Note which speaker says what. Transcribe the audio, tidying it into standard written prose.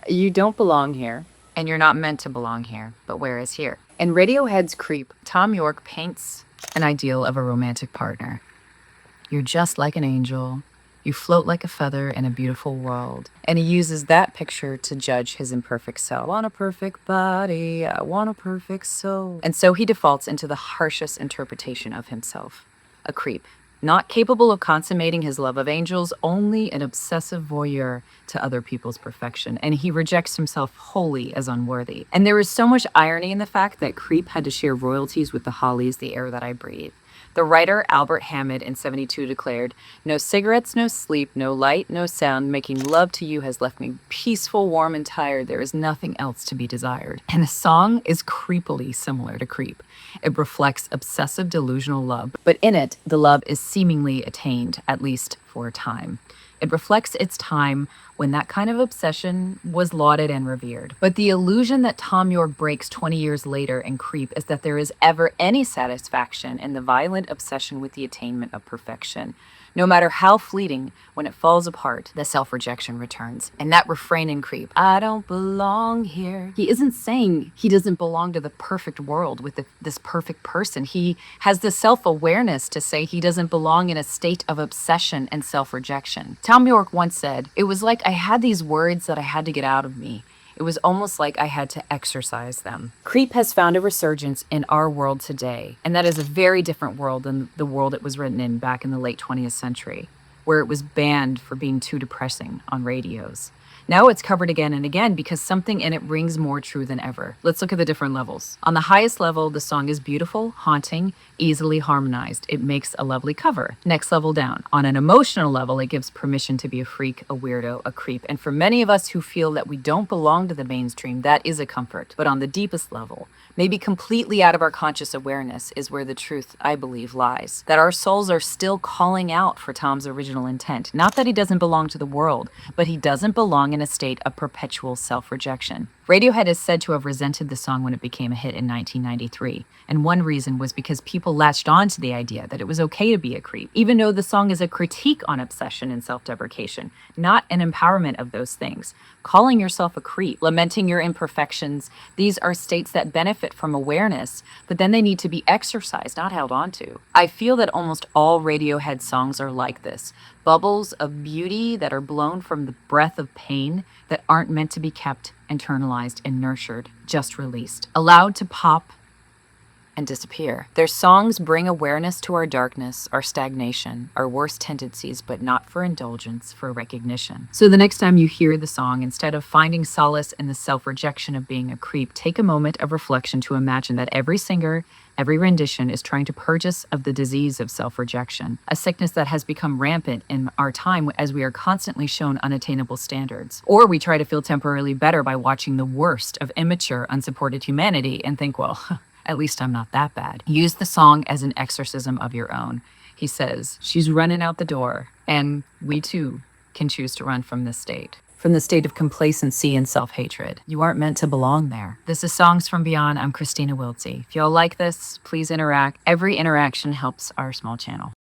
Speaker 1: You don't belong here.
Speaker 2: And you're not meant to belong here, but where is here? In Radiohead's Creep, Thom Yorke paints an ideal of a romantic partner. You're just like an angel. You float like a feather in a beautiful world. And he uses that picture to judge his imperfect self. I want a perfect body. I want a perfect soul. And so he defaults into the harshest interpretation of himself, a creep. Not capable of consummating his love of angels, only an obsessive voyeur to other people's perfection. And he rejects himself wholly as unworthy. And there is so much irony in the fact that Creep had to share royalties with the Hollies, the air that I breathe. The writer Albert Hammond in 72 declared, "No cigarettes, no sleep, no light, no sound. Making love to you has left me peaceful, warm, and tired. There is nothing else to be desired." And the song is creepily similar to Creep. It reflects obsessive delusional love, but in it, the love is seemingly attained, at least for a time. It reflects its time when that kind of obsession was lauded and revered. But the illusion that Thom Yorke breaks 20 years later in Creep is that there is ever any satisfaction in the violent obsession with the attainment of perfection. No matter how fleeting, when it falls apart, the self-rejection returns. And that refrain in Creep, "I don't belong here." He isn't saying he doesn't belong to the perfect world with this perfect person. He has the self-awareness to say he doesn't belong in a state of obsession and self-rejection. Thom Yorke once said, "It was like I had these words that I had to get out of me. It was almost like I had to exorcise them." Creep has found a resurgence in our world today, and that is a very different world than the world it was written in back in the late 20th century, where it was banned for being too depressing on radios. Now it's covered again and again because something in it rings more true than ever. Let's look at the different levels. On the highest level, the song is beautiful, haunting, easily harmonized. It makes a lovely cover. Next level down. On an emotional level, it gives permission to be a freak, a weirdo, a creep. And for many of us who feel that we don't belong to the mainstream, that is a comfort. But on the deepest level, maybe completely out of our conscious awareness, is where the truth, I believe, lies. That our souls are still calling out for Tom's original intent. Not that he doesn't belong to the world, but he doesn't belong in a state of perpetual self-rejection. Radiohead is said to have resented the song when it became a hit in 1993, and one reason was because people latched on to the idea that it was okay to be a creep, even though the song is a critique on obsession and self-deprecation, not an empowerment of those things. Calling yourself a creep, lamenting your imperfections, these are states that benefit from awareness, but then they need to be exercised, not held onto. I feel that almost all Radiohead songs are like this, bubbles of beauty that are blown from the breath of pain that aren't meant to be kept, internalized, and nurtured, just released, allowed to pop and disappear. Their songs bring awareness to our darkness, our stagnation, our worst tendencies, but not for indulgence, for recognition. So the next time you hear the song, instead of finding solace in the self-rejection of being a creep, take a moment of reflection to imagine that every singer, every rendition is trying to purge us of the disease of self-rejection, a sickness that has become rampant in our time as we are constantly shown unattainable standards. Or we try to feel temporarily better by watching the worst of immature, unsupported humanity and think, well, at least I'm not that bad. Use the song as an exorcism of your own. He says, she's running out the door, and we too can choose to run from this state. From the state of complacency and self-hatred. You aren't meant to belong there. This is Songs from Beyond. I'm Kristina Wiltsee. If y'all like this, please interact. Every interaction helps our small channel.